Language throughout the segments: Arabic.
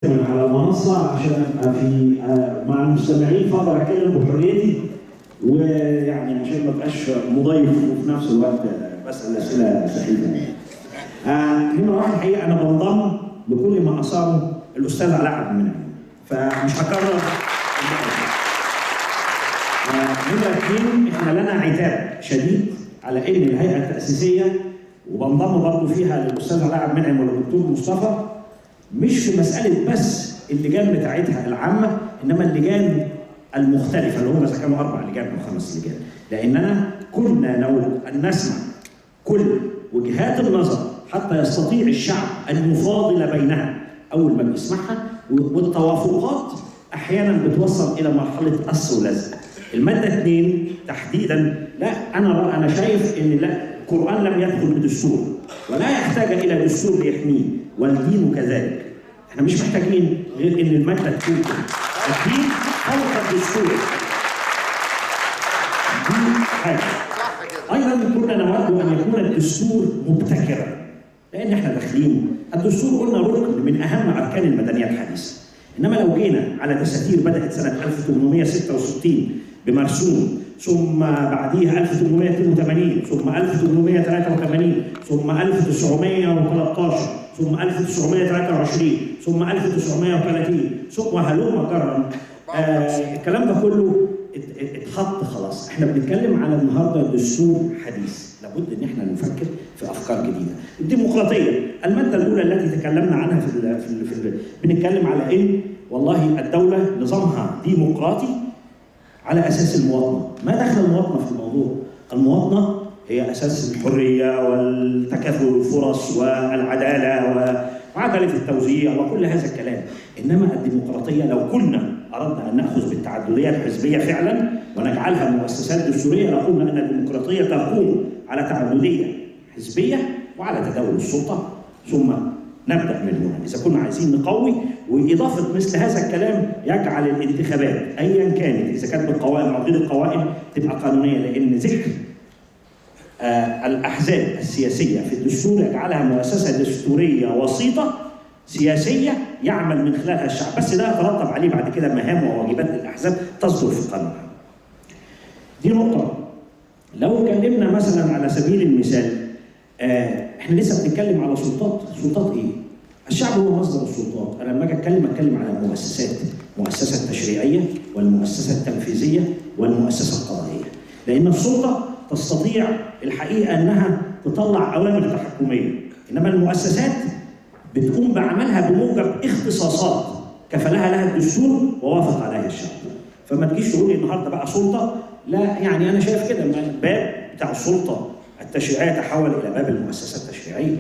من على المنصه عشان ابقى في مع المستمعين فاقدر اتكلم بحريتي، ويعني عشان ما ابقاش مضيف وفي نفس الوقت بسال اسئله سخيفه. نمره واحد الحقيقه انا بنضم لكل ما اصابه الاستاذ علاء عبد المنعم، فمش هكرر. نمره اثنين احنا لنا عتاب شديد على ان الهيئه التاسيسيه، وبنضم برضه فيها للاستاذ علاء عبد المنعم والدكتور مصطفى، مش في مساله بس اللجان بتاعتها العامه، انما اللجان المختلفه اللي هم اذا كانوا 4 لجان او 5 لجان، لاننا كنا نود ان نسمع كل وجهات النظر حتى يستطيع الشعب ان يفاضل بينها اول ما بيسمعها، والتوافقات احيانا بتوصل الى مرحله قص ولزق. الماده 2 تحديدا، لا انا شايف ان لا، القران لم يدخل بدستور ولا يحتاج الى دستور ليحميه، والدين كذلك. احنا مش محتاجين غير ان الماده تكون الدين فوق الدستور. دي حاجه. ايضا كنا نود ان يكون الدستور مبتكرا، لان احنا داخلين الدستور قلنا ركن من اهم اركان المدنيه الحديثه. انما لو جينا على دساتير بدات سنه 1866 بمرسوم، ثم بعديها 1882، ثم 1883، ثم 1913، ثم 1923، ثم 1930، ثم هلم جرا، الكلام ده كله اتحط خلاص. احنا بنتكلم على النهارده دستور حديث، لابد ان احنا نفكر في افكار جديده. الديمقراطيه، الماده الاولى التي تكلمنا عنها بنتكلم على ان والله الدوله نظامها ديمقراطي على اساس المواطنه. ما دخل المواطنه في الموضوع؟ المواطنه هي اساس الحريه والتكافؤ الفرص والعداله وعداله التوزيع وكل هذا الكلام. انما الديمقراطيه لو كنا اردنا ان ناخذ بالتعدديه الحزبيه فعلا ونجعلها مؤسسات دستوريه، لقلنا ان الديمقراطيه تقوم على تعدديه حزبيه وعلى تداول السلطه، ثم نبدا من هنا. اذا كنا عايزين نقوي، واضافه مثل هذا الكلام يجعل الانتخابات ايا كانت، اذا كانت بالقوائم او غير القوائم، تبقى قانونيه، لان ذكر الاحزاب السياسيه في الدستور يجعلها مؤسسه دستوريه وسيطه سياسيه يعمل من خلالها الشعب، بس ده يترتب عليه بعد كده مهام وواجبات للاحزاب تصدر في قانونها. دي نقطه. لو اتكلمنا مثلا على سبيل المثال، احنا لسه بنتكلم على سلطات ايه؟ الشعب هو مصدر السلطات. انا لما اجي اتكلم على المؤسسات، المؤسسه التشريعيه والمؤسسه التنفيذيه والمؤسسه القضائيه، لان السلطه تستطيع الحقيقه انها تطلع اوامر تحكميه، انما المؤسسات بتقوم بعملها بموجب اختصاصات كفلها لها الدستور ووافق عليها الشعب. فما تجيش تقول لي النهارده بقى سلطه، لا، يعني انا شايف كده ان الباب بتاع السلطه التشريعيه تحول الى باب المؤسسه التشريعيه،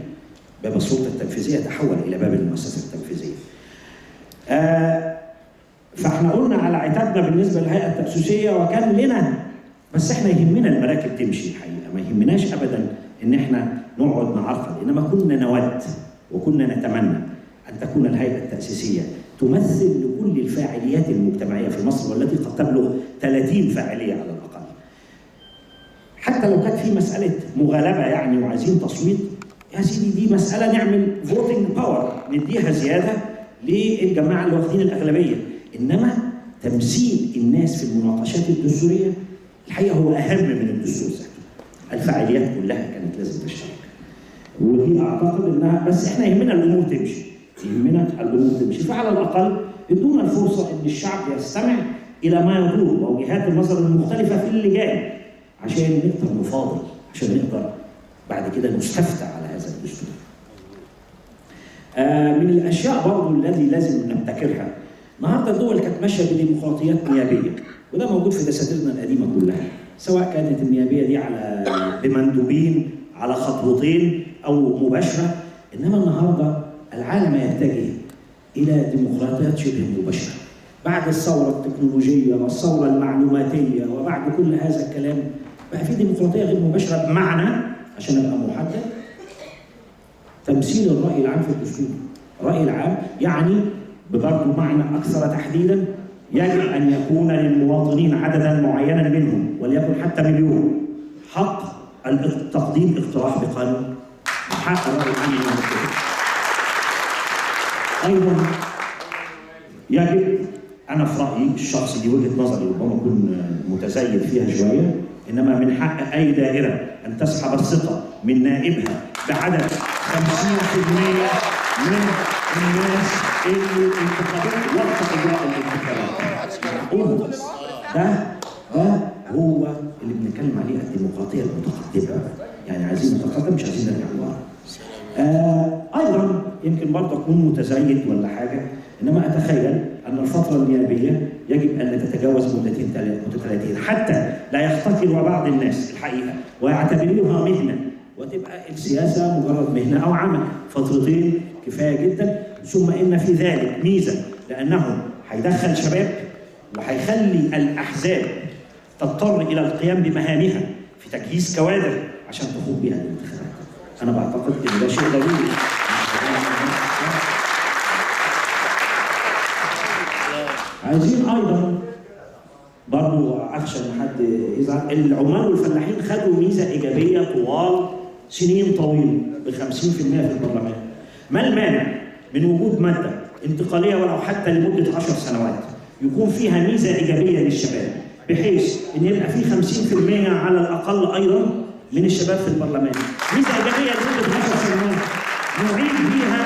باب السلطه التنفيذيه تحول الى باب المؤسسه التنفيذيه. فاحنا قلنا على عتابنا بالنسبه للهيئه التاسيسيه، وكان لنا، بس احنا يهمنا المراكب تمشي الحقيقه، ما يهمناش ابدا ان احنا نقعد نعرقل، انما كنا نود وكنا نتمنى ان تكون الهيئه التاسيسيه تمثل لكل الفاعليات المجتمعيه في مصر، والتي قد تبلغ 30 فاعليه على الاقل. حتى لو كانت في مساله مغالبه يعني وعايزين تصويت، يا سيدي دي مساله نعمل فوتنج باور، نديها زياده للجماعه اللي واخدين الاغلبيه، انما تمثيل الناس في المناقشات الدستوريه الحقيقه هو اهم من الدستور ذاته. الفاعليات كلها كانت لازم تشترك، ودي اعتقد انها، بس احنا يهمنا الامور تمشي، فعلى الاقل ادونا الفرصه ان الشعب يستمع الى ما يدور ووجهات النظر المختلفه في اللجان، عشان نقدر نفاضل، عشان نقدر بعد كده نستفتى على هذا الدستور. من الاشياء برضه الذي لازم نبتكرها، النهارده الدول كانت ماشيه بديمقراطيات نيابيه، وده موجود في دساتيرنا القديمه كلها، سواء كانت النيابيه دي على بمندوبين على خطوتين او مباشره، انما النهارده العالم يتجه الى ديمقراطيات شبه مباشره. بعد الثوره التكنولوجيه والثوره المعلوماتيه وبعد كل هذا الكلام، بقى في ديمقراطيه غير مباشره، بمعنى عشان ابقى محدد، تمثيل الراي العام في الدستور. الراي العام يعني ببرضه معنى اكثر تحديدا، يجب ان يكون للمواطنين عددا معينا منهم، وليكن حتى مليون، حق تقديم اقتراح بقانون، حق الراي العام. ايضا يجب، انا في رايي الشخصي دي وجهه نظري ربما اكون متزايد فيها شويه، انما من حق اي دائره ان تسحب الثقه من نائبها بعدد 50% من الناس اللي انتخبوا وقت اجراء الانتخابات. ده هو اللي بنتكلم عليه الديمقراطيه المتقدمه، يعني عايزين نتقدم مش عايزين نرجع لورا. ايضا يمكن برضه اكون متزايد ولا حاجه، انما اتخيل ان الفتره النيابيه يجب ان تتجاوز مدتين متتاليتين حتى لا يحتكر بعض الناس الحقيقه ويعتبروها مهنه وتبقى السياسه مجرد مهنه او عمل. فترتين كفايه جدا، ثم ان في ذلك ميزه لانه هيدخل شباب وهيخلي الاحزاب تضطر الى القيام بمهامها في تجهيز كوادر عشان تخوض بها الانتخابات. انا بعتقد ان ده شيء ضروري. عايزين ايضا برضو اخشى ان حد يزعل، العمال والفلاحين خدوا ميزه ايجابيه طوال سنين طويله ب 50% في البرلمان. ما المانع من وجود ماده انتقاليه ولو حتى لمده 10 سنوات يكون فيها ميزه ايجابيه للشباب، بحيث ان يبقى في 50% على الاقل ايضا من الشباب في البرلمان. ميزه ايجابيه لمده 10 سنوات نعيد بيها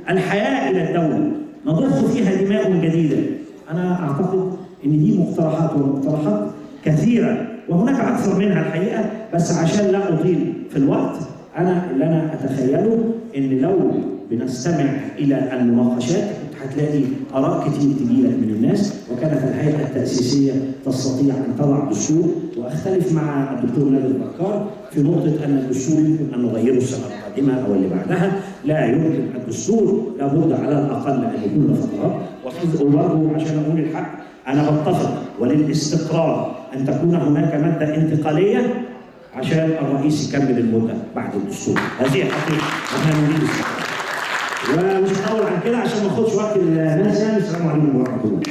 الحياه الى الدوله، نضخ فيها دماء جديده. انا اعتقد ان دي مقترحات كثيره وهناك اكثر منها الحقيقه، بس عشان لا اطيل في الوقت اللي انا اتخيله ان لو بنستمع الى المناقشات هتلاقي اراء كتير تجيلك من الناس، وكانت الهيئه التاسيسيه تستطيع ان تضع دستور. واختلف مع الدكتور نادر بكار في نقطه ان الدستور يمكن ان نغيره السنه القادمه او اللي بعدها، لا يمكن. الدستور لابد على الاقل ان يكون له فترات، وبرضه عشان اقول الحق انا بتفق وللاستقرار ان تكون هناك ماده انتقاليه عشان الرئيس يكمل المده بعد الدستور. هذه حقيقه احنا نريد الاستقرار. ومش هطول عن كده عشان ما اخدش وقت الناس. يعني السلام عليكم ورحمه الله.